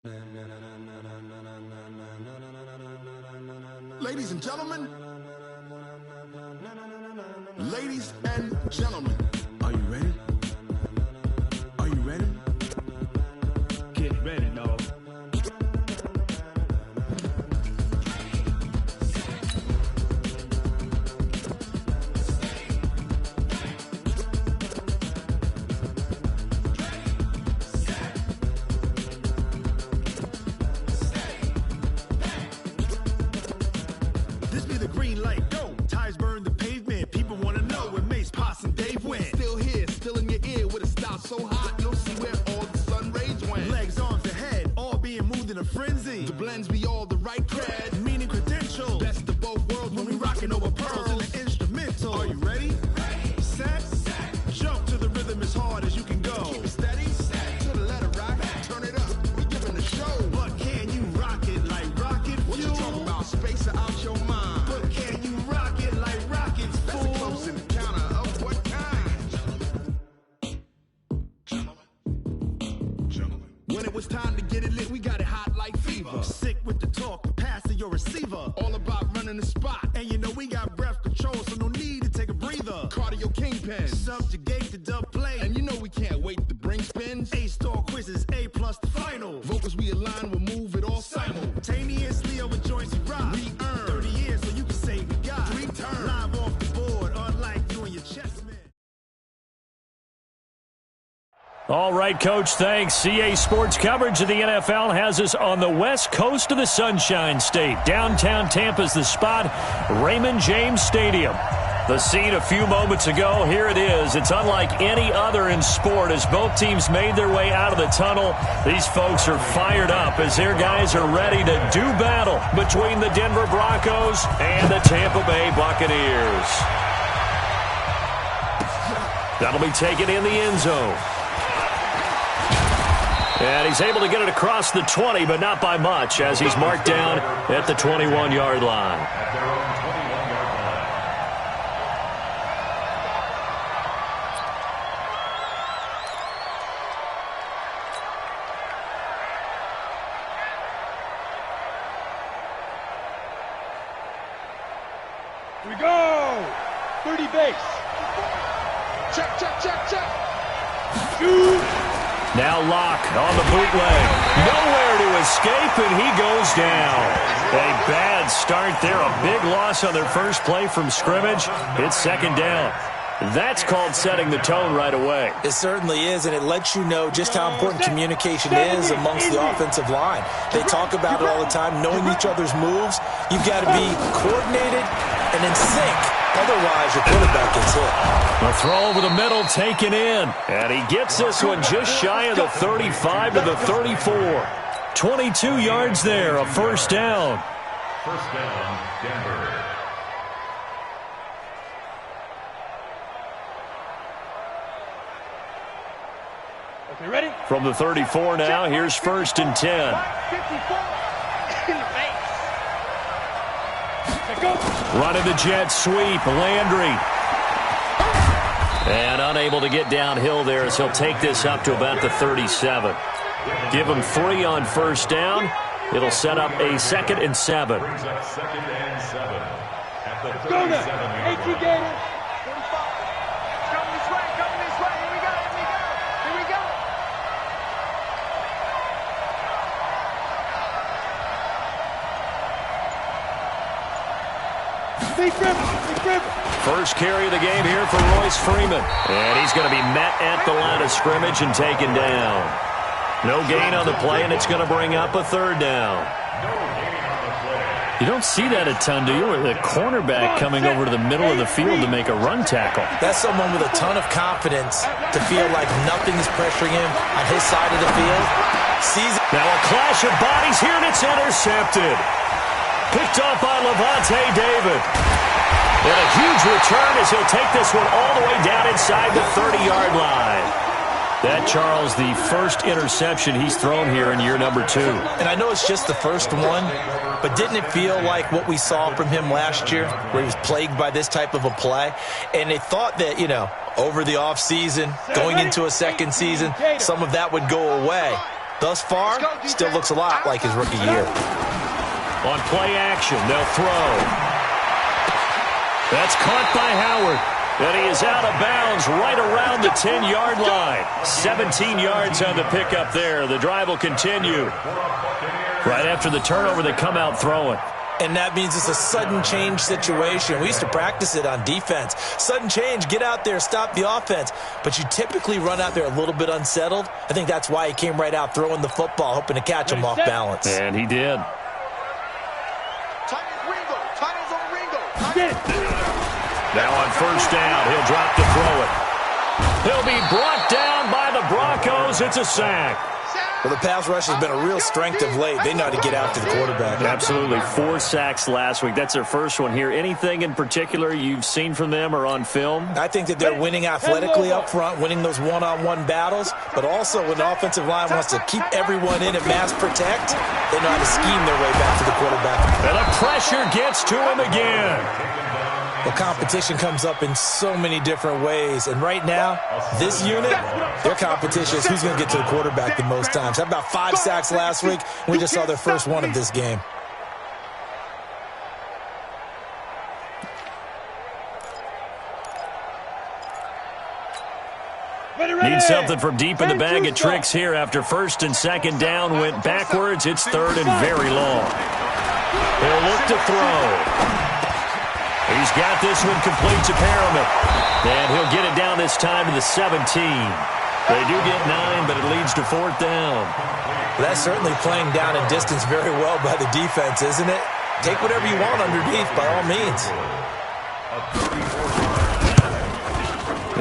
Ladies and gentlemen, ladies and gentlemen, are you ready? Are you ready? Get ready, dog. This be the green light, go. Tires burn the pavement. People want to know where Mace, Pops, and Dave went. Still here, still in your ear with a style so hot, you'll see where all the sun rays went. Legs, arms, and head, all being moved in a frenzy. The blends be all the right cred, meaning credentials. Best of both worlds when we rockin' over pearls in the instrumental. Are you ready? Set, jump to the rhythm as hard as you can go. Keep it steady, to the letter rock, turn it up, we giving the show. But can you rock it like rocket fuel? What you talking about, space or out your mind? But can you rock it like rockets, fool? That's a close encounter of what kind? Gentlemen. When it was time to get it lit, we got it hot like fever. Sick with the talk, the pass to your receiver. All about running the spot. And you know we got breath control, so no need to take a breather. Cardio kingpin, subjugate the dub play. And you know we can't wait to bring spins. A-star quizzes, A+ the final. Vocals we align, we'll move it all simultaneously over joints we rock. We earn 30 years, so you can say we got 3 turns. Live off the board, unlike you and your chessmen. All right, Coach, thanks. CA Sports coverage of the NFL has us on the west coast of the Sunshine State. Downtown Tampa's the spot, Raymond James Stadium. The scene a few moments ago, here it is. It's unlike any other in sport as both teams made their way out of the tunnel. These folks are fired up as their guys are ready to do battle between the Denver Broncos and the Tampa Bay Buccaneers. That'll be taken in the end zone. And he's able to get it across the 20, but not by much, as he's marked down at the 21-yard line. Here we go! 30 base. Check, check, check, check. Shoot! Now Locke on the bootleg. Nowhere to escape, and he goes down. A bad start there. A big loss on their first play from scrimmage. It's second down. That's called setting the tone right away. It certainly is, and it lets you know just how important communication is amongst the offensive line. They talk about it all the time, knowing each other's moves. You've got to be coordinated and in sync. Otherwise, your quarterback gets hit. A throw over the middle taken in. And he gets this one just shy of the 35 to the 34. 22 yards there, a first down. First down, Denver. Okay, ready? From the 34 now, here's first and 10. 54 in the face. Go. Running the jet sweep, Landry. And unable to get downhill there as he'll take this up to about the 37. Give him 3 on first down. It'll set up a 2nd and 7. Brings up 2nd and 7. At the 37. Go now. 18 Gators. 45. Coming this way, coming this way. Here we go, here we go. Here we go. Big river, big river. First carry of the game here for Royce Freeman. And he's going to be met at the line of scrimmage and taken down. No gain on the play, and it's going to bring up a 3rd down. You don't see that a ton, do you? With a cornerback coming over to the middle of the field to make a run tackle. That's someone with a ton of confidence to feel like nothing's pressuring him on his side of the field. Now a clash of bodies here, and it's intercepted. Picked off by Levante David. And a huge return as he'll take this one all the way down inside the 30-yard line. That, Charles, the first interception he's thrown here in year number 2. And I know it's just the first one, but didn't it feel like what we saw from him last year, where he was plagued by this type of a play? And they thought that, you know, over the offseason, going into a second season, some of that would go away. Thus far, still looks a lot like his rookie year. On play action, they'll throw. That's caught by Howard. And he is out of bounds right around the 10-yard line. 17 yards on the pickup there. The drive will continue. Right after the turnover, they come out throwing. And that means it's a sudden change situation. We used to practice it on defense. Sudden change, get out there, stop the offense. But you typically run out there a little bit unsettled. I think that's why he came right out throwing the football, hoping to catch him off balance. And he did. Now on first down, he'll drop to throw it. He'll be brought down by the Broncos. It's a sack. Well, the pass rush has been a real strength of late. They know how to get after the quarterback. Absolutely. 4 sacks last week. That's their first one here. Anything in particular you've seen from them or on film? I think that they're winning athletically up front, winning those one-on-one battles, but also when the offensive line wants to keep everyone in and mass protect, they know how to scheme their way back to the quarterback. And the pressure gets to him again. Well, competition comes up in so many different ways. And right now, this unit, their competition is who's going to get to the quarterback the most times. How about 5 sacks last week? We just saw their first one of this game. Need something from deep in the bag of tricks here after first and second down went backwards. It's third and very long. He'll look to throw. He's got this one complete to Perriman. And he'll get it down this time to the 17. They do get 9, but it leads to 4th down. That's certainly playing down and distance very well by the defense, isn't it? Take whatever you want underneath, by all means.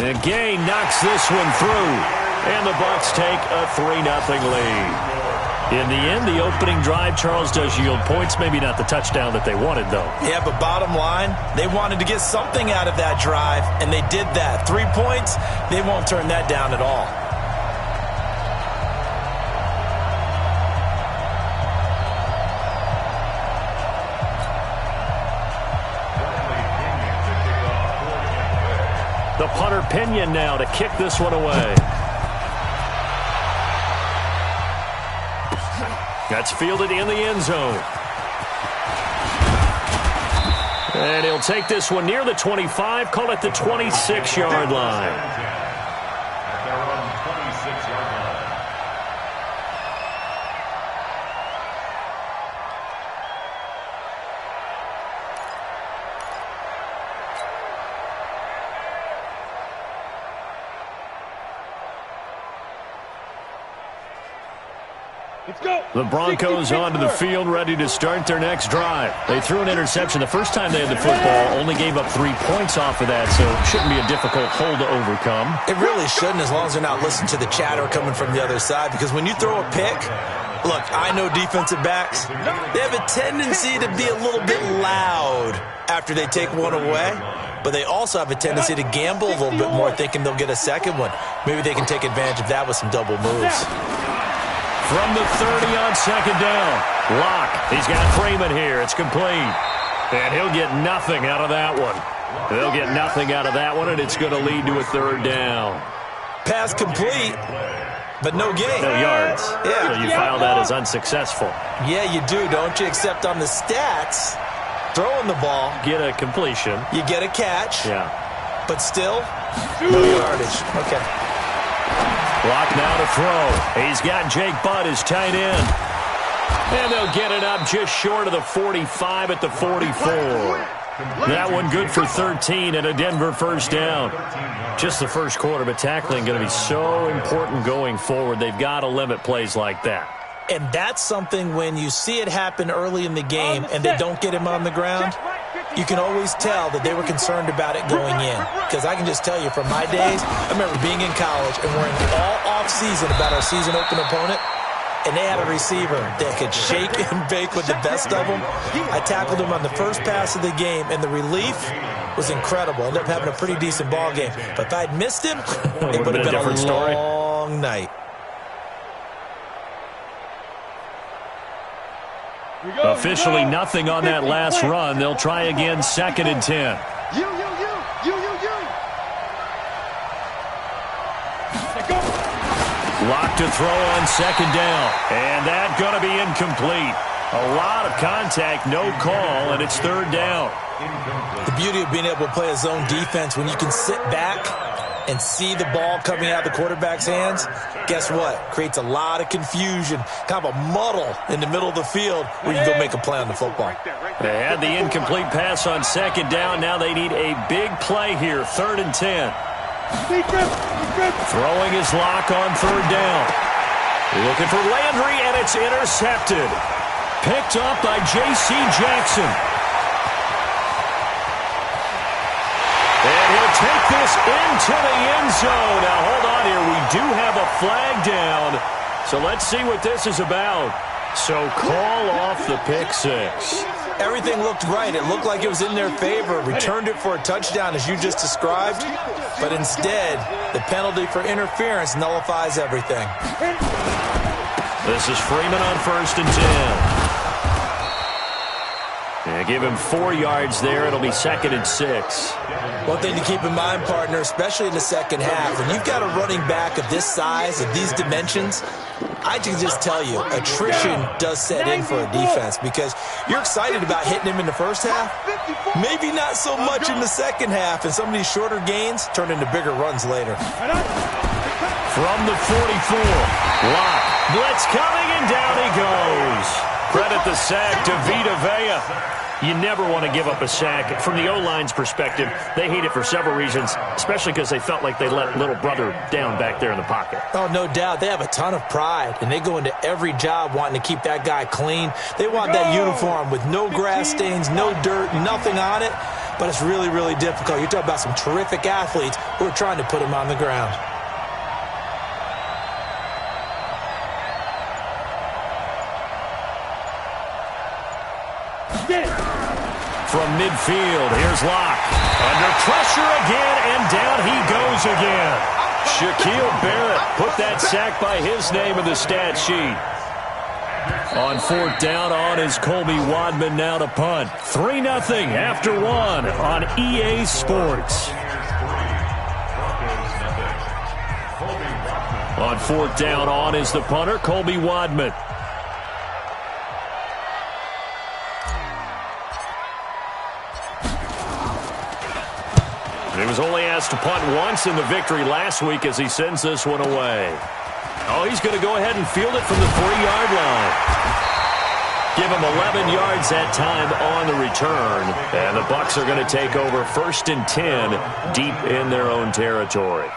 And Gay knocks this one through. And the Bucs take a 3-0 lead. In the end, the opening drive, Charles, does yield points. Maybe not the touchdown that they wanted, though. Yeah, but bottom line, they wanted to get something out of that drive, and they did that. 3 points, they won't turn that down at all. The punter Pinion now to kick this one away. That's fielded in the end zone. And he'll take this one near the 25, call it the 26-yard line. At their own 26-yard line. The Broncos onto the field, ready to start their next drive. They threw an interception the first time they had the football, only gave up 3 points off of that, so it shouldn't be a difficult hole to overcome. It really shouldn't, as long as they're not listening to the chatter coming from the other side, because when you throw a pick, look, I know defensive backs, they have a tendency to be a little bit loud after they take one away, but they also have a tendency to gamble a little bit more, thinking they'll get a second one. Maybe they can take advantage of that with some double moves. From the 30 on second down. Locke. He's got Freeman here. It's complete. And he'll get nothing out of that one. They'll get nothing out of that one, and it's going to lead to a 3rd down. Pass complete, but no gain. No yards. Yeah. So you file that as unsuccessful. Yeah, you do, don't you? Except on the stats, throwing the ball. Get a completion. You get a catch. Yeah. But still, no yardage. Okay. Locke now to throw. He's got Jake Butt, his tight end. And they'll get it up just short of the 45 at the 44. That one good for 13 and a Denver first down. Just the first quarter, but tackling going to be so important going forward. They've got to limit plays like that. And that's something when you see it happen early in the game and they don't get him on the ground, you can always tell that they were concerned about it going in. Because I can just tell you from my days, I remember being in college and worrying all off-season about our season open opponent, and they had a receiver that could shake and bake with the best of them. I tackled him on the first pass of the game, and the relief was incredible. Ended up having a pretty decent ball game. But if I'd missed him, it would have been a long night. Officially nothing on that last run. They'll try again, 2nd and 10. Lock to throw on second down. And that's going to be incomplete. A lot of contact, no call, and it's third down. The beauty of being able to play a zone defense when you can sit back and see the ball coming out of the quarterback's hands, guess what? Creates a lot of confusion, kind of a muddle in the middle of the field where you can go make a play on the football. They had the incomplete pass on second down. Now they need a big play here, 3rd and 10. Throwing his lock on third down. Looking for Landry, and it's intercepted. Picked up by J.C. Jackson. And he'll take this into the end zone. Now, hold on here. We do have a flag down. So let's see what this is about. So call off the pick six. Everything looked right. It looked like it was in their favor. Returned it for a touchdown, as you just described. But instead, the penalty for interference nullifies everything. This is Freeman on 1st and 10. And give him 4 yards there. It'll be 2nd and 6. One thing to keep in mind, partner, especially in the second half, when you've got a running back of this size, of these dimensions, I can just tell you, attrition does set in for a defense because you're excited about hitting him in the first half. Maybe not so much in the second half, and some of these shorter gains turn into bigger runs later. From the 44, Locke, blitz coming, and down he goes. Credit the sack to Vita Vea. You never want to give up a sack. From the O-line's perspective, they hate it for several reasons, especially because they felt like they let little brother down back there in the pocket. Oh, no doubt. They have a ton of pride, and they go into every job wanting to keep that guy clean. They want that uniform with no grass stains, no dirt, nothing on it, but it's really, really difficult. You're talking about some terrific athletes who are trying to put him on the ground. From midfield, here's Locke. Under pressure again, and down he goes again. Shaquille Barrett put that sack by his name in the stat sheet. On 4th down on is Colby Wadman now to punt. 3-0 after 1 on EA Sports. On 4th down on is the punter, Colby Wadman. He was only asked to punt once in the victory last week as he sends this one away. Oh, he's going to go ahead and field it from the 3-yard line. Give him 11 yards that time on the return. And the Bucs are going to take over 1st and 10 deep in their own territory.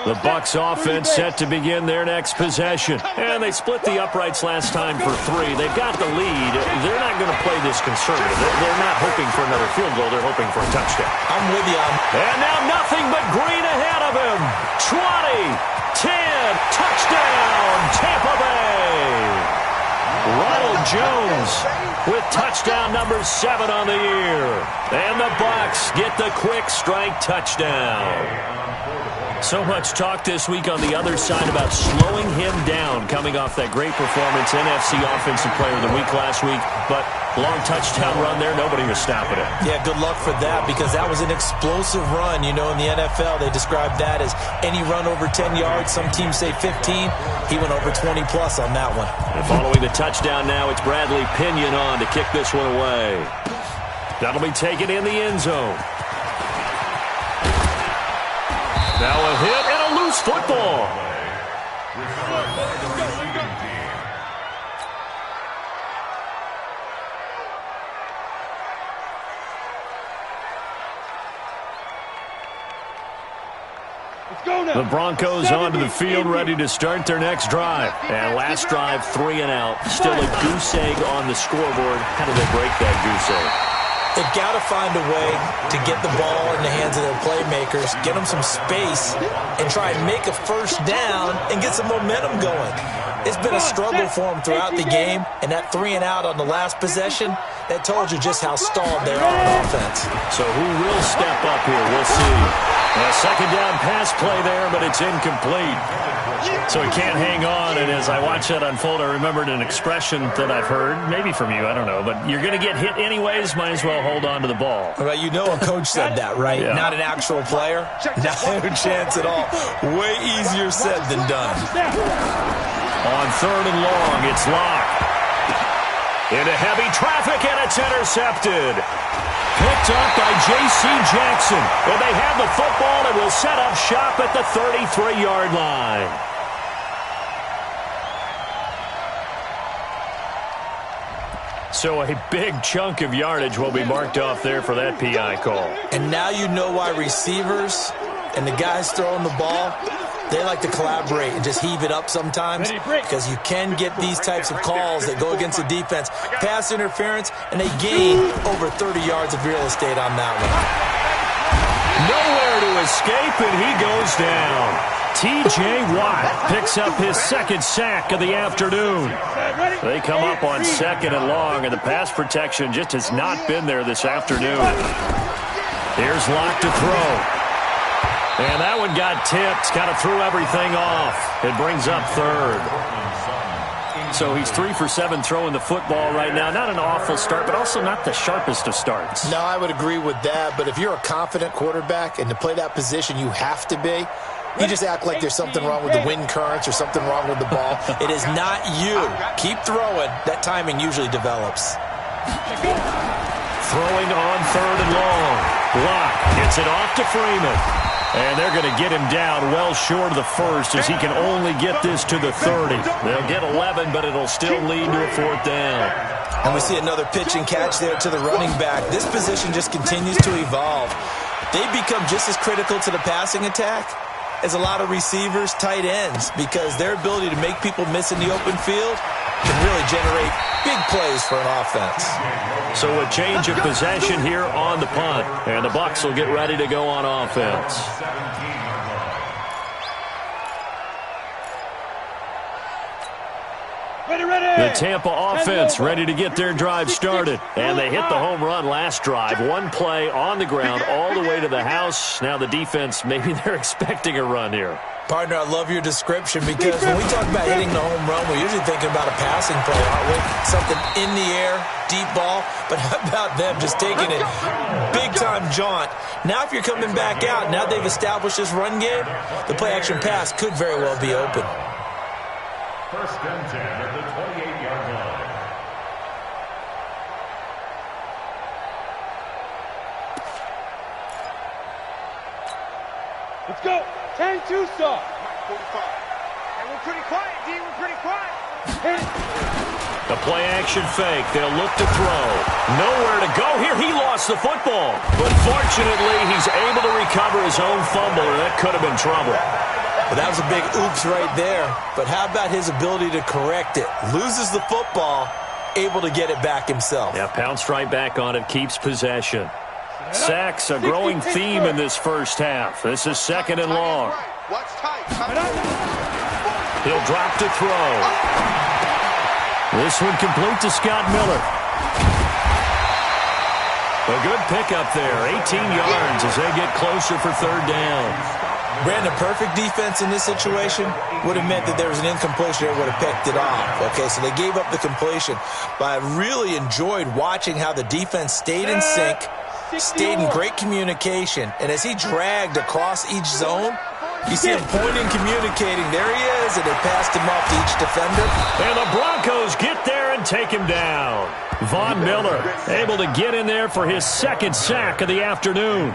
The Bucs offense set to begin their next possession. And they split the uprights last time for 3. They've got the lead. They're not going to play this conservative. They're not hoping for another field goal. They're hoping for a touchdown. I'm with you. And now nothing but green ahead of him. 20, 10, touchdown, Tampa Bay. Ronald Jones with touchdown number 7 on the year. And the Bucs get the quick strike touchdown. So much talk this week on the other side about slowing him down coming off that great performance, NFC Offensive Player of the Week last week. But long touchdown run there, nobody was stopping it. Yeah, good luck for that because that was an explosive run. You know, in the NFL, they describe that as any run over 10 yards. Some teams say 15. He went over 20-plus on that one. And following the touchdown now, it's Bradley Pinion on to kick this one away. That'll be taken in the end zone. Now a hit and a loose football. The Broncos onto the field ready to start their next drive. And last drive, 3 and out. Still a goose egg on the scoreboard. How do they break that goose egg? They've got to find a way to get the ball in the hands of their playmakers, get them some space, and try and make a first down and get some momentum going. It's been a struggle for them throughout the game, and that 3 and out on the last possession, that told you just how stalled they are on offense. So who will step up here? We'll see. A second down pass play there, but it's incomplete. So he can't hang on, and as I watch that unfold, I remembered an expression that I've heard, maybe from you, I don't know, but you're going to get hit anyways, might as well hold on to the ball. Well, you know a coach said that, right? Yeah. Not an actual player. Not a chance at all. Way easier said than done. On 3rd and long, it's Locke. Into heavy traffic, and it's intercepted. Picked up by J.C. Jackson. And they have the football and will set up shop at the 33-yard line. So a big chunk of yardage will be marked off there for that PI call. And now you know why receivers and the guys throwing the ball, they like to collaborate and just heave it up sometimes, because you can get these types of calls that go against the defense. Pass interference, and they gain over 30 yards of real estate on that one. Nowhere to escape, and he goes down. T.J. Watt picks up his second sack of the afternoon. They come up on 2nd and long, and the pass protection just has not been there this afternoon. Here's Locke to throw. And that one got tipped, kind of threw everything off. It brings up 3rd. So he's 3 for 7 throwing the football right now. Not an awful start, but also not the sharpest of starts. No, I would agree with that. But if you're a confident quarterback and to play that position, you have to be. You just act like there's something wrong with the wind currents or something wrong with the ball. It is not you. Keep throwing. That timing usually develops. Throwing on 3rd and long. Locke gets it off to Freeman. And they're going to get him down well short of the 1st as he can only get this to the 30. They'll get 11, but it'll still lead to a 4th down. And we see another pitch and catch there to the running back. This position just continues to evolve. They become just as critical to the passing attack as a lot of receivers, tight ends, because their ability to make people miss in the open field can really generate big plays for an offense. So a change of possession here on the punt, and the Bucs will get ready to go on offense. The Tampa offense ready to get their drive started, and they hit the home run last drive. One play on the ground all the way to the house. Now the defense, maybe they're expecting a run here. Partner, I love your description, because when we talk about hitting the home run, we're usually thinking about a passing play, aren't we? Something in the air, deep ball. But how about them just taking it big-time jaunt? Now if you're coming back out, now they've established this run game, the play-action pass could very well be open. 1st and 10 at the 28-yard line. Let's go. 10-2 stop. 45. Hey, we're pretty quiet, D. We're pretty quiet. Hit it. The play-action fake. They'll look to throw. Nowhere to go here. He lost the football. But fortunately, he's able to recover his own fumble, and that could have been trouble. Well, that was a big oops right there. But how about his ability to correct it? Loses the football, able to get it back himself. Yeah, pounced right back on it, keeps possession. Sacks, a growing theme in this first half. This is 2nd and long. Watch tight. He'll drop to throw. This one complete to Scott Miller. A good pickup there, 18 yards as they get closer for 3rd down. Brandon, perfect defense in this situation would have meant that there was an incompletion that would have picked it off. Okay, so they gave up the completion. But I really enjoyed watching how the defense stayed in sync, stayed in great communication, and as he dragged across each zone, you see him pointing, communicating. There he is, and they passed him off to each defender. And the Broncos get there and take him down. Von Miller able to get in there for his 2nd sack of the afternoon.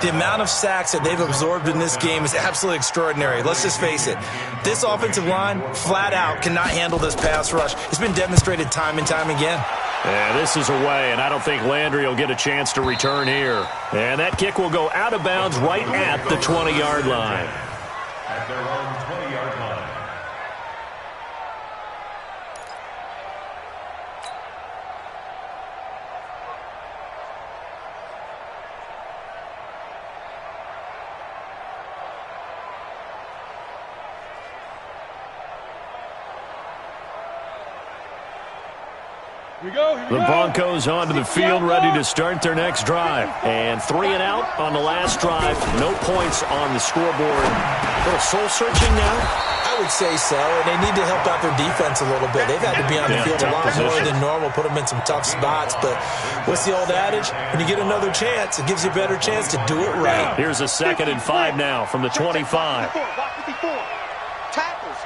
The amount of sacks that they've absorbed in this game is absolutely extraordinary. Let's just face it. This offensive line, flat out, cannot handle this pass rush. It's been demonstrated time and time again. Yeah, this is away, and I don't think Landry will get a chance to return here. And that kick will go out of bounds right at the 20-yard line. At their own 20-yard line. The Broncos onto the field, ready to start their next drive. And 3 and out on the last drive. No points on the scoreboard. A little soul-searching now. I would say so, and they need to help out their defense a little bit. They've had to be on the field a lot more than normal, put them in some tough spots. But what's the old adage? When you get another chance, it gives you a better chance to do it right. Here's a 2nd and 5 now from the 25. Tackles.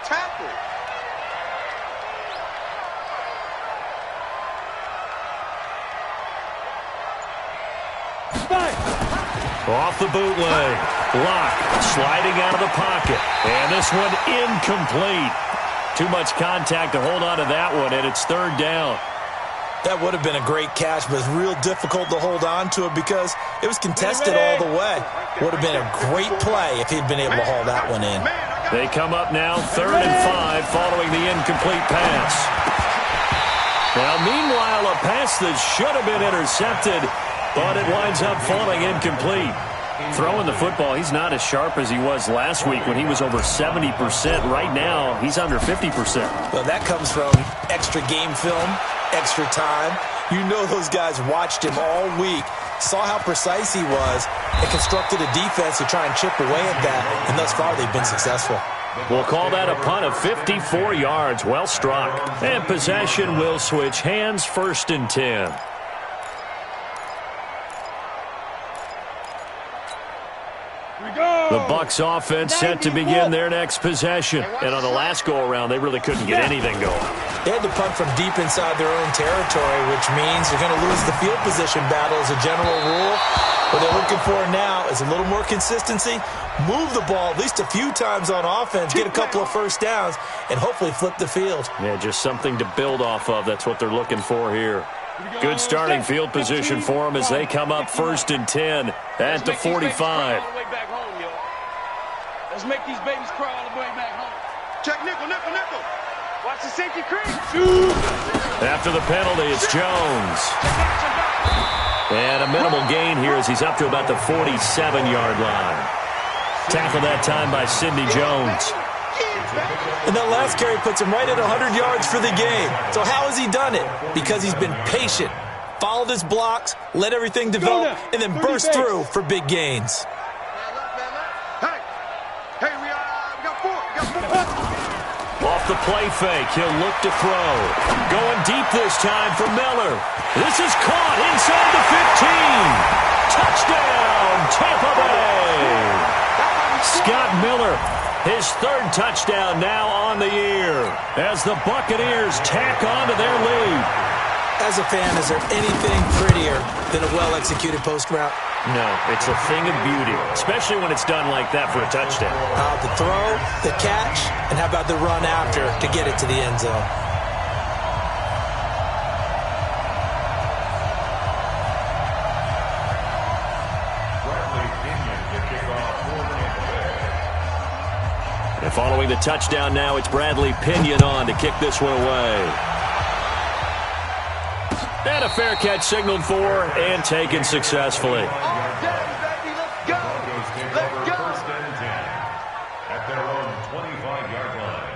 Off the bootleg. Lock sliding out of the pocket. And this one incomplete. Too much contact to hold on to that one, and it's 3rd down. That would have been a great catch, but it's real difficult to hold on to it because it was contested all the way. Would have been a great play if he'd been able to haul that one in. They come up now 3rd and 5 following the incomplete pass. Now, meanwhile, a pass that should have been intercepted, but it winds up falling incomplete. Throwing the football, he's not as sharp as he was last week when he was over 70%. Right now, he's under 50%. Well, that comes from extra game film, extra time. You know those guys watched him all week, saw how precise he was, and constructed a defense to try and chip away at that, and thus far they've been successful. We'll call that a punt of 54 yards. Well struck. And possession will switch hands, 1st and 10. The Bucs offense set to begin their next possession. And on the last go-around, they really couldn't get anything going. They had to punt from deep inside their own territory, which means they're going to lose the field position battle as a general rule. What they're looking for now is a little more consistency, move the ball at least a few times on offense, get a couple of 1st downs, and hopefully flip the field. Yeah, just something to build off of. That's what they're looking for here. Good starting field position for them as they come up 1st and 10 at the 45. Let's make these babies cry all the way back home. Check nickel. Watch the safety creep. After the penalty, it's Jones. And a minimal gain here as he's up to about the 47-yard line. Tackled that time by Sidney Jones. And that last carry puts him right at 100 yards for the game. So how has he done it? Because he's been patient, followed his blocks, let everything develop, and then burst through for big gains. Off the play fake, he'll look to throw. Going deep this time for Miller. This is caught inside the 15. Touchdown, Tampa Bay. Scott Miller, his 3rd touchdown now on the year as the Buccaneers tack on to their lead. As a fan, is there anything prettier than a well-executed post route? No, it's a thing of beauty, especially when it's done like that for a touchdown. The throw, the catch, and how about the run after to get it to the end zone? And following the touchdown now, it's Bradley Pinion on to kick this one away. And a fair catch signaled for and taken successfully. Let's go. First and 10 at their own 25-yard line.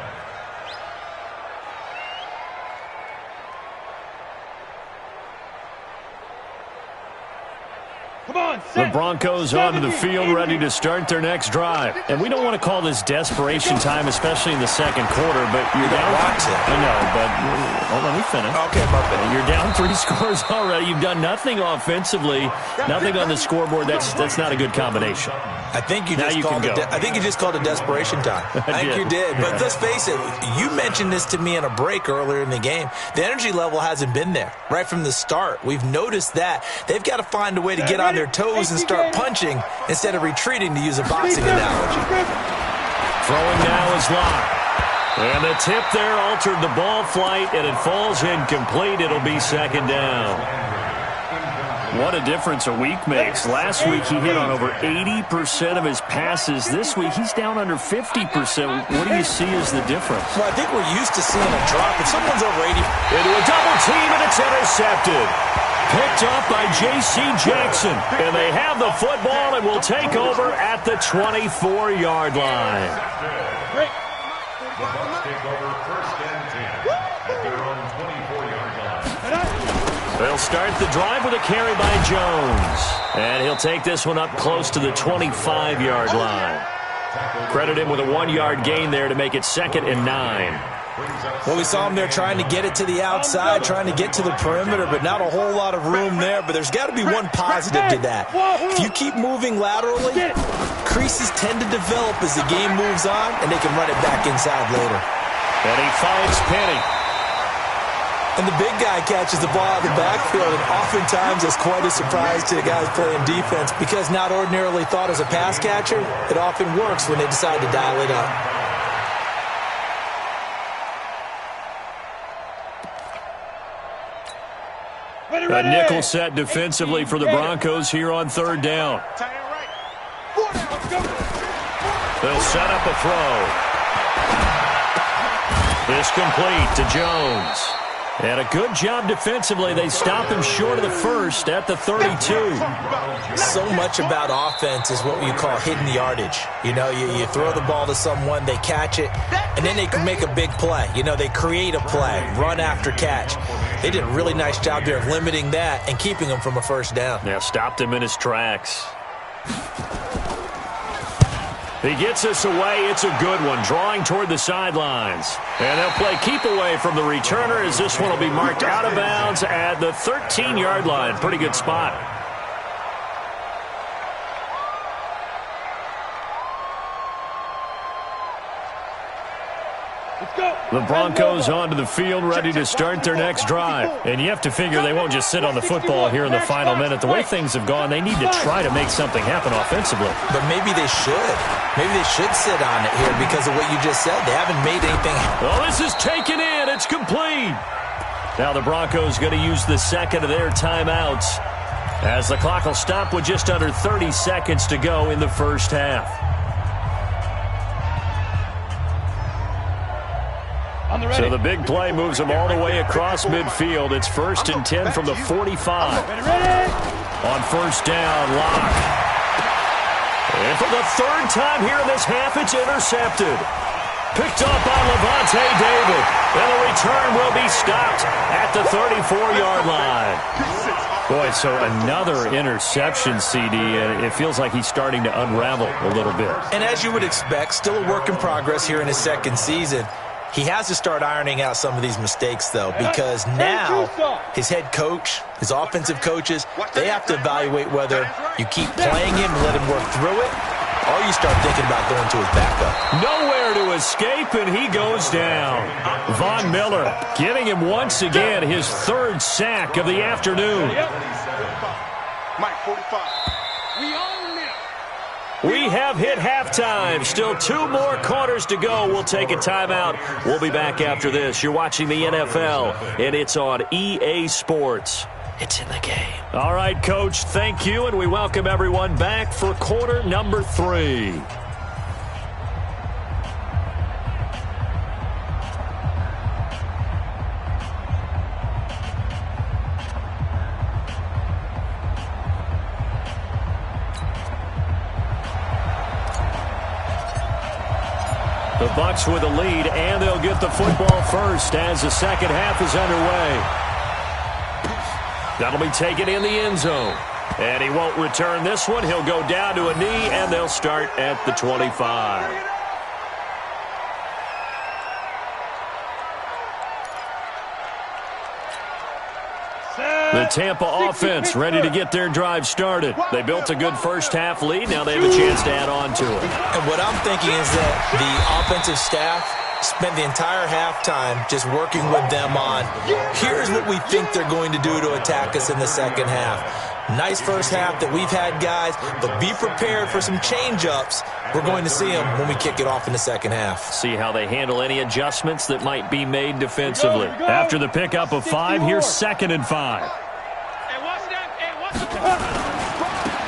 Come on, The Broncos onto the field ready to start their next drive. And we don't want to call this desperation time, especially in the 2nd quarter, but you're down. I know, but let me finish. Okay, my bad. You're down 3 scores already. You've done nothing offensively, nothing on the scoreboard. That's not a good combination. I think you just called it desperation time. I think you did. But let's face it, you mentioned this to me in a break earlier in the game. The energy level hasn't been there right from the start. We've noticed that. They've got to find a way to get on their toes and start punching instead of retreating, to use a boxing analogy. Throwing now is Locke. And the tip there altered the ball flight, and it falls incomplete. It'll be 2nd down. What a difference a week makes. Last week he hit on over 80% of his passes. This week he's down under 50%. What do you see as the difference? Well, I think we're used to seeing a drop. If someone's over 80... Into a double team, and it's intercepted. Picked up by J.C. Jackson. And they have the football and will take over at the 24-yard line. The Bucs take over 1st and 10 at their own 24-yard line. They'll start the drive with a carry by Jones. And he'll take this one up close to the 25-yard line. Credit him with a 1-yard gain there to make it 2nd and 9. Well, we saw him there trying to get it to the outside, trying to get to the perimeter, but not a whole lot of room there. But there's got to be one positive to that. If you keep moving laterally, creases tend to develop as the game moves on, and they can run it back inside later. And he finds Penny. And the big guy catches the ball out of the backfield, and oftentimes it's quite a surprise to the guys playing defense because not ordinarily thought as a pass catcher, it often works when they decide to dial it up. A nickel set defensively for the Broncos here on 3rd down. They'll set up a throw. It's complete to Jones. And a good job defensively. They stop him short of the first at the 32. So much about offense is what you call hidden yardage. You know, you throw the ball to someone, they catch it, and then they can make a big play. You know, they create a play, run after catch. They did a really nice job there of limiting that and keeping him from a first down. Yeah, stopped him in his tracks. He gets us away. It's a good one, drawing toward the sidelines. And they'll play keep away from the returner as this one will be marked out of bounds at the 13-yard line. Pretty good spot. The Broncos onto the field, ready to start their next drive. And you have to figure they won't just sit on the football here in the final minute. The way things have gone, they need to try to make something happen offensively. But maybe they should. Maybe they should sit on it here because of what you just said. They haven't made anything. Well, this is taken in. It's complete. Now the Broncos going to use the second of their timeouts as the clock will stop with just under 30 seconds to go in the first half. So the big play moves them all the way across midfield. It's 1st and 10 from the 45. On 1st down, Locke. And for the 3rd time here in this half, it's intercepted. Picked up by Levante David. And the return will be stopped at the 34-yard line. Boy, so another interception, CD. It feels like he's starting to unravel a little bit. And as you would expect, still a work in progress here in his 2nd season. He has to start ironing out some of these mistakes, though, because now his head coach, his offensive coaches, they have to evaluate whether you keep playing him and let him work through it, or you start thinking about going to his backup. Nowhere to escape, and he goes down. Von Miller giving him once again his 3rd sack of the afternoon. Mike, 45. We have hit halftime. Still 2 more quarters to go. We'll take a timeout. We'll be back after this. You're watching the NFL, and it's on EA Sports. It's in the game. All right, Coach, thank you, and we welcome everyone back for quarter number 3. The Bucs with a lead, and they'll get the football first as the second half is underway. That'll be taken in the end zone. And he won't return this one. He'll go down to a knee, and they'll start at the 25. The Tampa offense ready to get their drive started. They built a good first half lead. Now they have a chance to add on to it. And what I'm thinking is that the offensive staff spent the entire halftime just working with them on, here's what we think they're going to do to attack us in the second half. Nice first half that we've had, guys, but be prepared for some change-ups. We're going to see them when we kick it off in the second half. See how they handle any adjustments that might be made defensively. After the pickup of 5, here's 2nd and 5.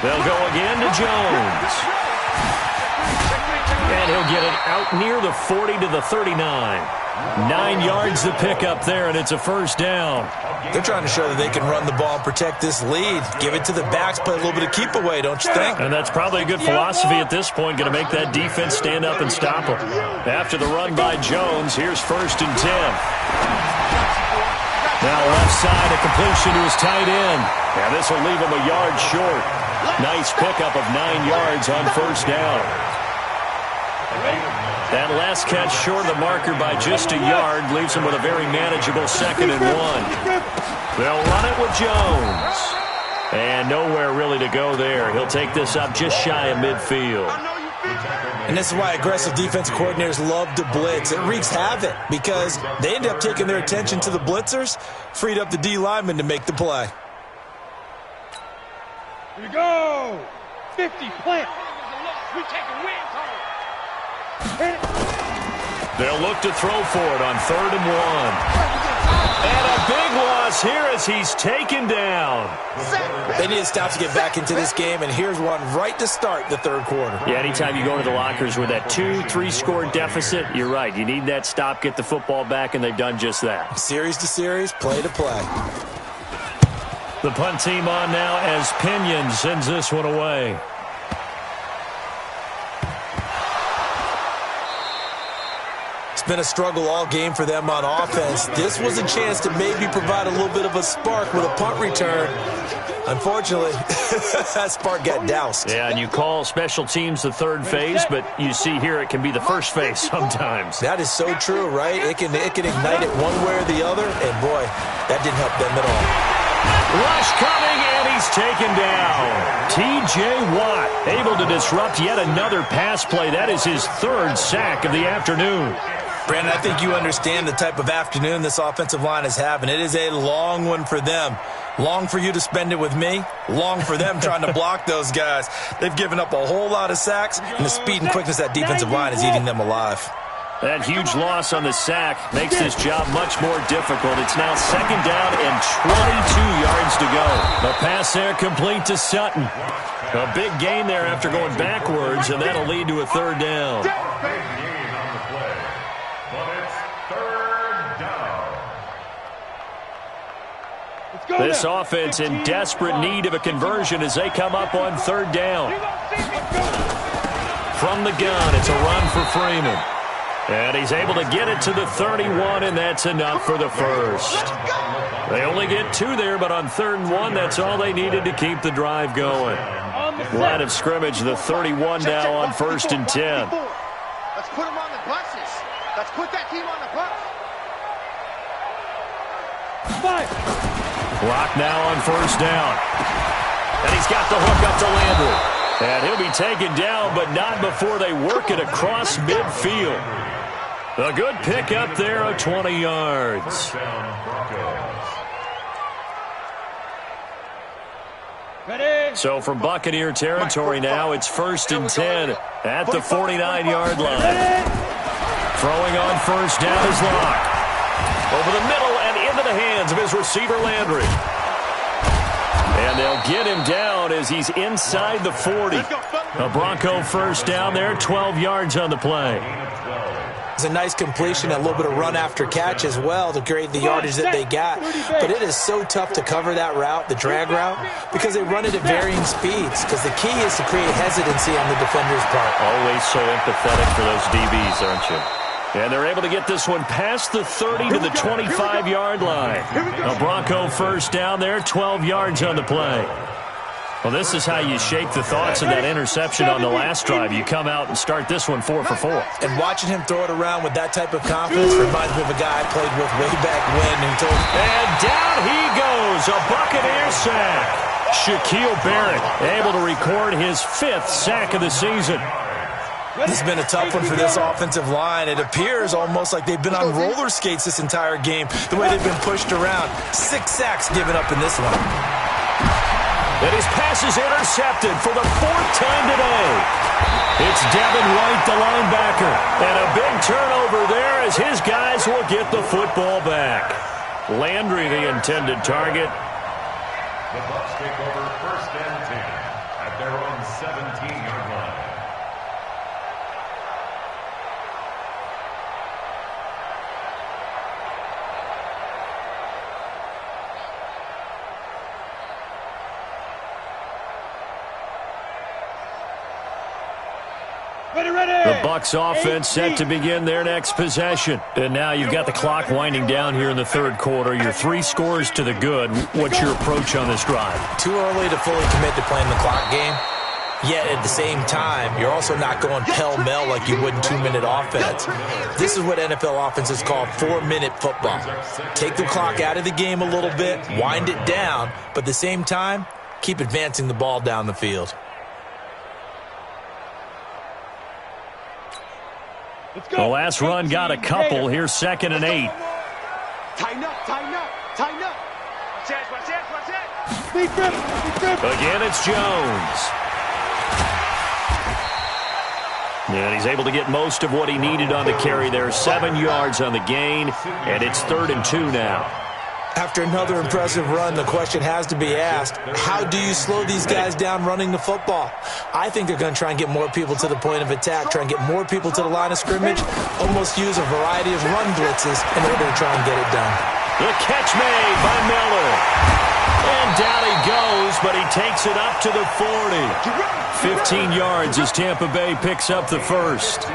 They'll go again to Jones. And he'll get it out near the 40 to the 39. 9 yards to pick up there, and it's a first down. They're trying to show that they can run the ball and protect this lead. Give it to the backs, play a little bit of keep away, don't you think? And that's probably a good philosophy at this point, going to make that defense stand up and stop them. After the run by Jones, here's 1st and 10. Now left side, a completion to his tight end. And this will leave him a yard short. Nice pickup of 9 yards on first down. That last catch short of the marker by just a yard leaves him with a very manageable 2nd and 1. They'll run it with Jones. And nowhere really to go there. He'll take this up just shy of midfield. And this is why aggressive defense coordinators love to blitz. It wreaks havoc because they end up taking their attention to the blitzers, freed up the D lineman to make the play. Here we go. 50, plant. We taking wins home. They'll look to throw for it on 3rd and 1. And a big loss here as he's taken down. They need to stop to get back into this game, and here's one right to start the 3rd quarter. Yeah, anytime you go into the lockers with that 2-3 score deficit, you're right. You need that stop, get the football back, and they've done just that. Series to series, play to play. The punt team on now as Pinion sends this one away. Been a struggle all game for them on offense. This was a chance to maybe provide a little bit of a spark with a punt return. Unfortunately, that spark got doused. Yeah, and you call special teams the 3rd phase, but you see here it can be the 1st phase sometimes. That is so true, right? It can ignite it one way or the other, and boy, that didn't help them at all. Rush coming, and he's taken down. T.J. Watt able to disrupt yet another pass play. That is his 3rd sack of the afternoon. Brandon, I think you understand the type of afternoon this offensive line is having. It is a long one for them. Long for you to spend it with me. Long for them trying to block those guys. They've given up a whole lot of sacks, and the speed and quickness of that defensive line is eating them alive. That huge loss on the sack makes this job much more difficult. It's now 2nd down and 22 yards to go. The pass there complete to Sutton. A big gain there after going backwards, and that'll lead to a 3rd down. This offense in desperate need of a conversion as they come up on 3rd down. From the gun, it's a run for Freeman. And he's able to get it to the 31, and that's enough for the 1st. They only get 2 there, but on 3rd and 1, that's all they needed to keep the drive going. Line of scrimmage, the 31 now on 1st and 10. Let's put them on the buses. Let's put that team on the bus. 5. Clock now on 1st down. And he's got the hook up to Landry. And he'll be taken down, but not before they work it across midfield. A good pick up there of 20 yards. So from Buccaneer territory now, it's 1st and 10 at the 49-yard line. Throwing on 1st down is Locke. Over the middle and into the hands of his receiver, Landry. And they'll get him down as he's inside the 40. A Bronco 1st down there, 12 yards on the play. It's a nice completion, a little bit of run after catch as well to create the yardage that they got. But it is so tough to cover that route, the drag route, because they run it at varying speeds. Because the key is to create hesitancy on the defender's part. Always so empathetic for those DBs, aren't you? And they're able to get this one past the 30 to the 25-yard line. A Bronco 1st down there, 12 yards on the play. Well, this is how you shake the thoughts of that interception on the last drive. You come out and start this one 4 for 4. And watching him throw it around with that type of confidence reminds me of a guy I played with way back when. And down he goes, a Buccaneer sack. Shaquille Barrett able to record his 5th sack of the season. This has been a tough one for this offensive line. It appears almost like they've been on roller skates this entire game, the way they've been pushed around. 6 sacks given up in this one. And his pass is intercepted for the 4th time today. It's Devin White, the linebacker. And a big turnover there as his guys will get the football back. Landry, the intended target. The Bucs take over 1st and 10 at their own 17-yard line. The Bucs offense set to begin their next possession. And now you've got the clock winding down here in the 3rd quarter. You're 3 scores to the good. What's your approach on this drive? Too early to fully commit to playing the clock game. Yet at the same time, you're also not going pell-mell like you would in 2-minute offense. This is what NFL offenses call 4-minute football. Take the clock out of the game a little bit, wind it down, but at the same time, keep advancing the ball down the field. The last run got a couple. Here's 2nd and 8. Tighten up, tighten up, tighten up. Again, it's Jones. And he's able to get most of what he needed on the carry there. 7 yards on the gain, and it's 3rd and 2 now. After another impressive run, the question has to be asked, how do you slow these guys down running the football? I think they're going to try and get more people to the point of attack, try and get more people to the line of scrimmage, almost use a variety of run blitzes in order to try and get it done. The catch made by Miller. And down he goes, but he takes it up to the 40. 15 yards as Tampa Bay picks up the first.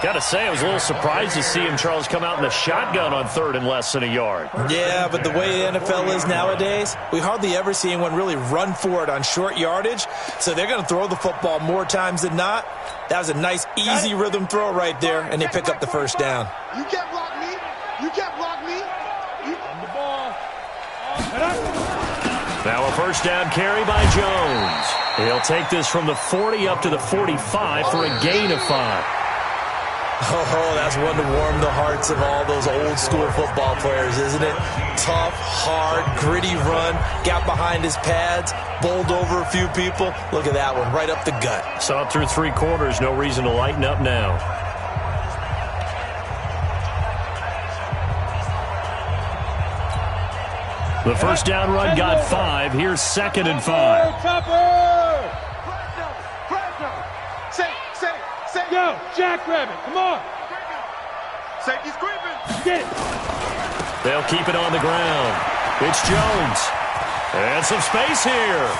Got to say, I was a little surprised to see him, Charles, come out in the shotgun on 3rd and less than a yard. Yeah, but the way the NFL is nowadays, we hardly ever see anyone really run for it on short yardage, so they're going to throw the football more times than not. That was a nice, easy rhythm throw right there, and they pick up the first down. You can't block me. You can't block me. On the ball. Now a first down carry by Jones. He'll take this from the 40 up to the 45 for a gain of 5. Oh, that's one to warm the hearts of all those old-school football players, isn't it? Tough, hard, gritty run, got behind his pads, bowled over a few people. Look at that one, right up the gut. Saw it through 3 quarters, no reason to lighten up now. The first down run got 5. Here's 2nd and 5. Yo, Jackrabbit, come on. Safety's creeping. Get it. They'll keep it on the ground. It's Jones. And some space here.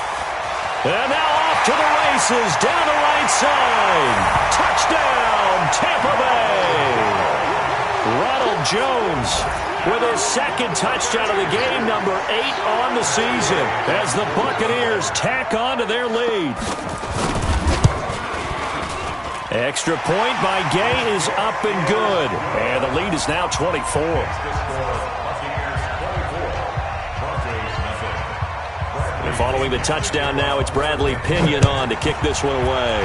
And now off to the races, down the right side. Touchdown, Tampa Bay. Ronald Jones with his 2nd touchdown of the game, number 8 on the season, as the Buccaneers tack on to their lead. Extra point by Gay is up and good. And the lead is now 24. And following the touchdown now, it's Bradley Pinion on to kick this one away.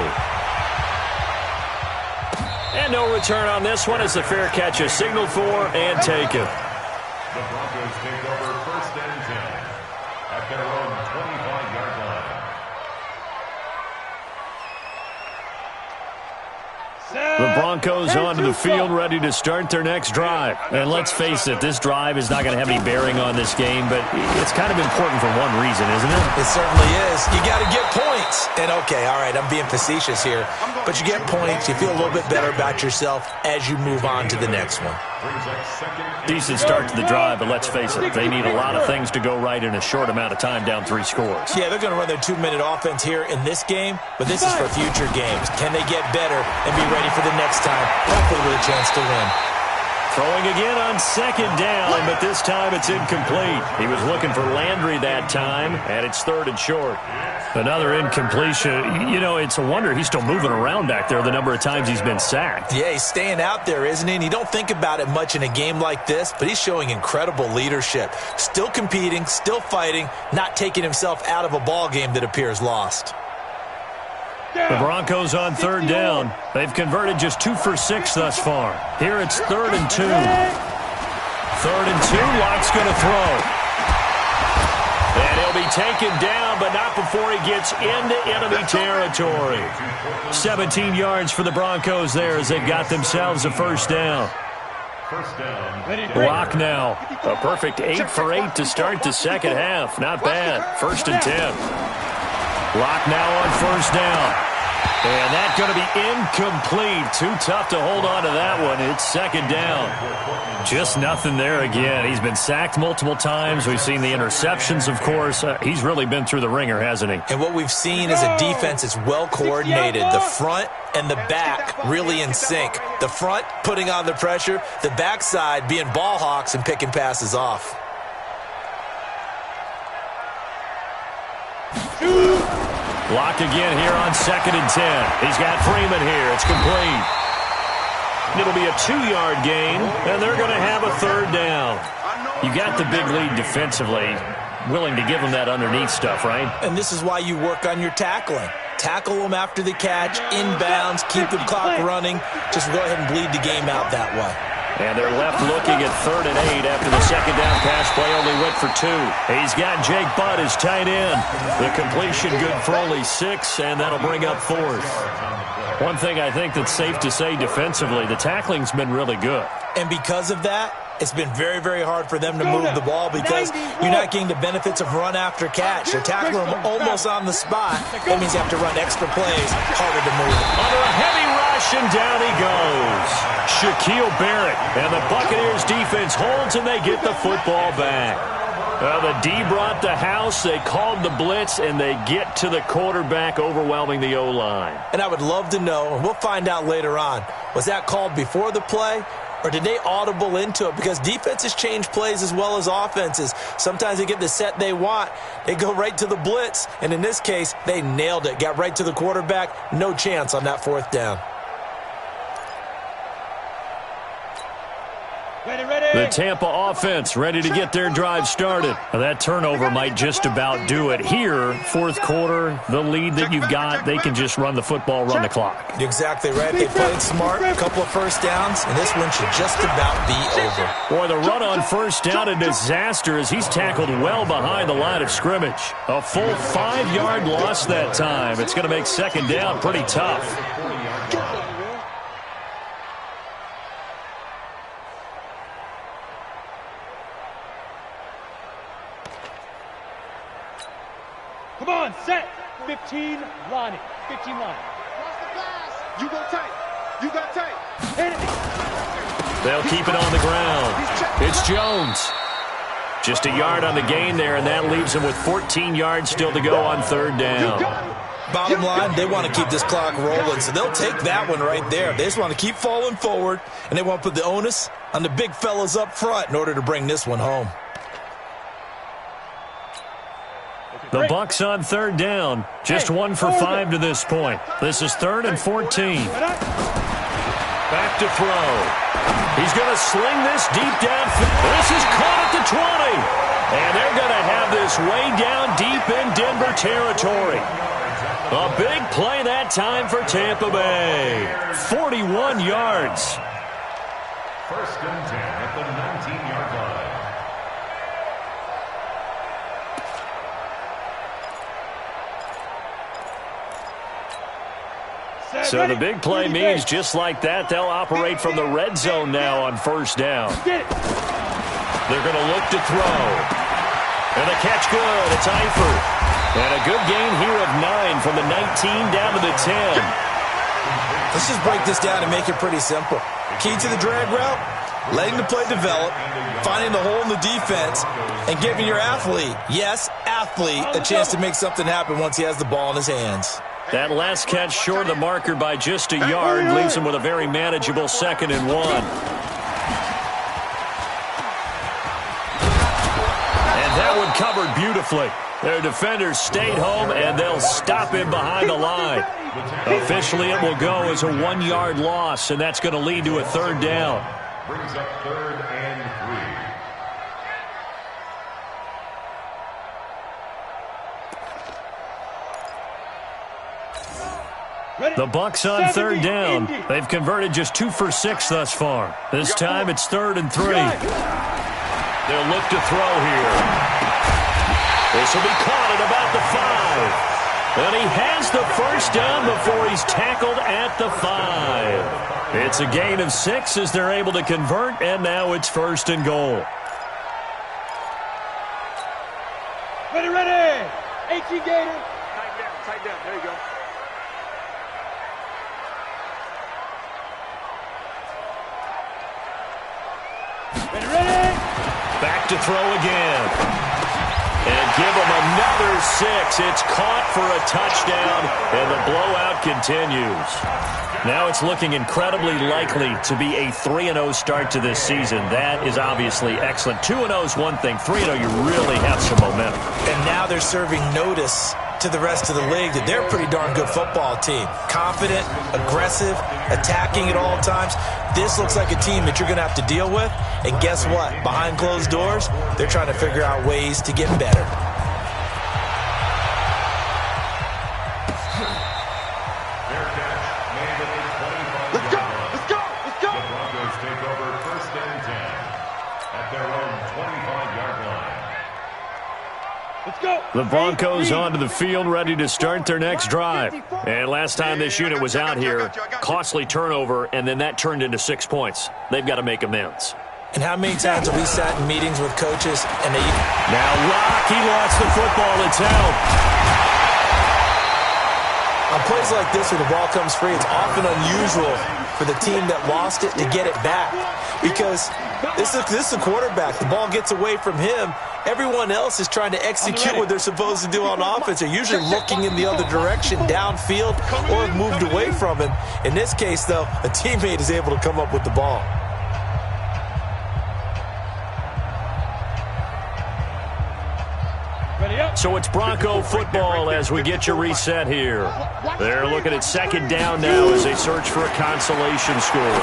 And no return on this one as the fair catch is signaled for and taken. The Broncos take over 1st and 10 at their own 25-yard line. The Broncos onto the field, ready to start their next drive. And let's face it, this drive is not going to have any bearing on this game, but it's kind of important for one reason, isn't it? It certainly is. You got to get points. And, okay, all right, I'm being facetious here, but you get points, you feel a little bit better about yourself as you move on to the next one. Decent start to the drive, but let's face it, they need a lot of things to go right in a short amount of time, down 3 scores. Yeah, they're going to run their 2-minute offense here in this game, but this is for future games. Can they get better and be ready for the next time, hopefully with a chance to win? Throwing again on 2nd down, but this time it's incomplete. He was looking for Landry that time, and it's 3rd and short. Another incompletion. You know, it's a wonder he's still moving around back there the number of times he's been sacked. Yeah, he's staying out there, isn't he? And you don't think about it much in a game like this, but he's showing incredible leadership. Still competing, still fighting, not taking himself out of a ball game that appears lost. The Broncos on 3rd down. They've converted just 2 for 6 thus far. Here it's 3rd and 2. 3rd and 2, Lock's going to throw. And he'll be taken down, but not before he gets into enemy territory. 17 yards for the Broncos there as they've got themselves a first down. Lock now. A perfect 8 for 8 to start the second half. Not bad. 1st and 10. Lock now on 1st down. And that's going to be incomplete. Too tough to hold on to that one. It's 2nd down. Just nothing there again. He's been sacked multiple times. We've seen the interceptions, of course. He's really been through the ringer, hasn't he? And what we've seen is a defense that's well coordinated. The front and the back really in sync. The front putting on the pressure. The backside being ball hawks and picking passes off. Block again here on 2nd and 10. He's got Freeman here. It's complete. It'll be a 2-yard gain, and they're going to have a 3rd down. You got the big lead defensively, willing to give them that underneath stuff, right? And this is why you work on your tackling. Tackle them after the catch, inbounds, keep the clock running. Just go ahead and bleed the game out that way. And they're left looking at 3rd and 8 after the 2nd down pass play only went for 2. He's got Jake Butt as tight end. The completion good for only 6, and that'll bring up 4th. One thing I think that's safe to say defensively, the tackling's been really good. And because of that, it's been very, very hard for them to move the ball because you're not getting the benefits of run after catch. They're tackling them almost on the spot. That means you have to run extra plays, harder to move. Under a heavy rush, and down he goes. Shaquille Barrett, and the Buccaneers defense holds, and they get the football back. The D brought the house, they called the blitz, and they get to the quarterback, overwhelming the O-line. And I would love to know, and we'll find out later on, was that called before the play? Or did they audible into it? Because defenses change plays as well as offenses. Sometimes they get the set they want. They go right to the blitz. And in this case, they nailed it. Got right to the quarterback. No chance on that 4th down. The Tampa offense ready to get their drive started. Now, that turnover might just about do it. Here, 4th quarter, the lead that you've got, they can just run the football, run the clock. You're exactly right. They played smart, a couple of 1st downs, and this one should just about be over. Boy, the run on 1st down, a disaster as he's tackled well behind the line of scrimmage. A full 5-yard loss that time. It's going to make 2nd down pretty tough. Come on, set. 15 lining. 15 lining. You go tight. You got tight. Hit it. They'll keep it on the ground. It's Jones. Just a yard on the gain there, and that leaves him with 14 yards still to go on 3rd down. Bottom line, they want to keep this clock rolling, so they'll take that one right there. They just want to keep falling forward, and they want to put the onus on the big fellas up front in order to bring this one home. The Bucs on 3rd down. Just 1 for 5 to this point. This is 3rd and 14. Back to throw. He's going to sling this deep downfield. This is caught at the 20. And they're going to have this way down deep in Denver territory. A big play that time for Tampa Bay. 41 yards. 1st and 10 at the 19-yard line. So the big play means just like that, they'll operate from the red zone now on 1st down. They're going to look to throw. And the catch good. It's Eifert. And a good gain here of 9 from the 19 down to the 10. Let's just break this down and make it pretty simple. Key to the drag route, letting the play develop, finding the hole in the defense, and giving your athlete, yes, athlete, a chance to make something happen once he has the ball in his hands. That last catch short of the marker by just a yard leaves him with a very manageable 2nd and 1. And that one covered beautifully. Their defenders stayed home, and they'll stop him behind the line. Officially, it will go as a 1-yard loss, and that's going to lead to a 3rd down. Brings up 3rd and 3. The Bucs on 3rd down. They've converted just 2 for 6 thus far. This time it's 3rd and 3. They'll look to throw here. This will be caught at about the 5. And he has the 1st down before he's tackled at the 5. It's a gain of 6 as they're able to convert, and now it's 1st and goal. Ready, ready. 18 Gator. Tight down. There you go. Ready, ready. Back to throw again. And give him another 6. It's caught for a touchdown, and the blowout continues. Now it's looking incredibly likely to be a 3-0 start to this season. That is obviously excellent. 2-0 is one thing. 3-0, you really have some momentum. And now they're serving notice to the rest of the league that they're a pretty darn good football team. Confident, aggressive, attacking at all times. This looks like a team that you're going to have to deal with. And guess what? Behind closed doors, they're trying to figure out ways to get better. Let's go! Let's go! Let's go! The Broncos take over 1st and 10 at their own 25-yard line. Let's go. The Broncos onto the field, ready to start their next drive. And last time this unit was out here, costly turnover, and then that turned into 6 points. They've got to make amends. And how many times have we sat in meetings with coaches and they... Now Rock, he lost the football. It's out. On plays like this where the ball comes free, it's often unusual for the team that lost it to get it back. Because this is the quarterback. The ball gets away from him. Everyone else is trying to execute what they're supposed to do on offense. They're usually looking in the other direction, downfield, or have moved away from him. In this case, though, a teammate is able to come up with the ball. So it's Bronco football as we get you reset here. They're looking at 2nd down now as they search for a consolation score.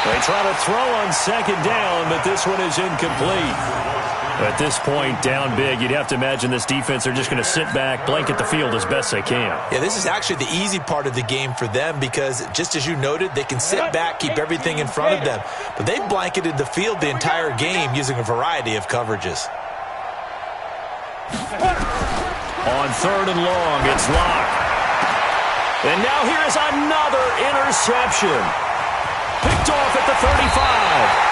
They try to throw on 2nd down, but this one is incomplete. At this point, down big, you'd have to imagine this defense, they're just going to sit back, blanket the field as best they can. Yeah, this is actually the easy part of the game for them because, just as you noted, they can sit back, keep everything in front of them. But they've blanketed the field the entire game using a variety of coverages. On 3rd and long, it's Locke. And now here's another interception. Picked off at the 35.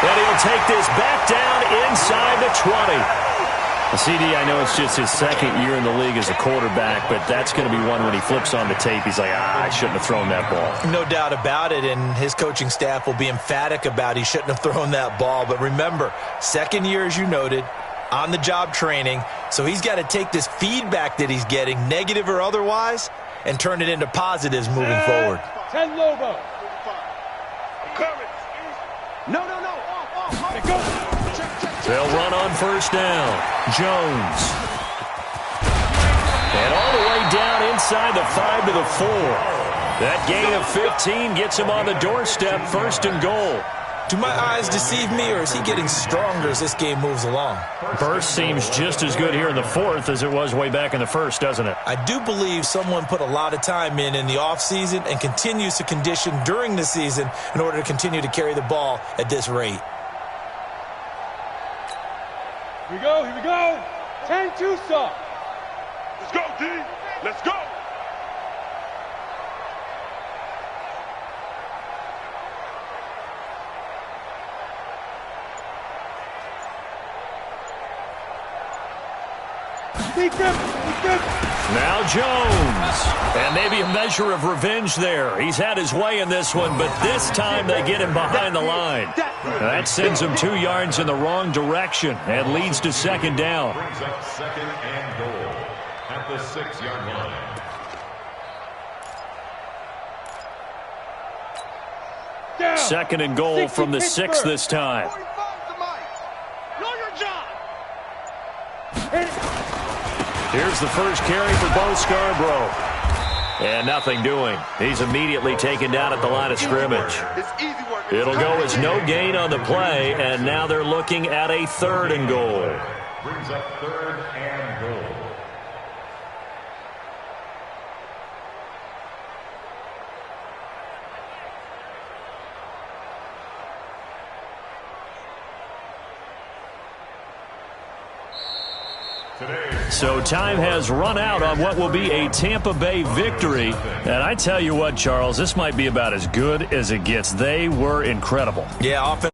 And he'll take this back down inside the 20. CD, I know it's just his 2nd year in the league as a quarterback, but that's going to be one when he flips on the tape. He's like, I shouldn't have thrown that ball. No doubt about it, and his coaching staff will be emphatic about he shouldn't have thrown that ball. But remember, 2nd year, as you noted, on-the-job training, so he's got to take this feedback that he's getting, negative or otherwise, and turn it into positives moving forward. 10 Lobo. No. They'll run on 1st down. Jones. And all the way down inside the 5 to the 4. That gain of 15 gets him on the doorstep, 1st and goal. Do my eyes deceive me, or is he getting stronger as this game moves along? Burst seems just as good here in the 4th as it was way back in the 1st, doesn't it? I do believe someone put a lot of time in the offseason and continues to condition during the season in order to continue to carry the ball at this rate. Here we go. 10 Tucson. Let's go, D. Let's go. Now Jones. And maybe a measure of revenge there. He's had his way in this one, but this time they get him behind the line. That sends him 2 yards in the wrong direction and leads to 2nd down. Brings up 2nd and goal at the 6-yard line. Down. 2nd and goal from the 6 this time. Here's the first carry for Bo Scarborough. And nothing doing. He's immediately taken down at the line of scrimmage. It'll go as no gain on the play, and now they're looking at a 3rd and goal. Brings up 3rd and goal. So time has run out on what will be a Tampa Bay victory. And I tell you what, Charles, this might be about as good as it gets. They were incredible. Yeah, offense.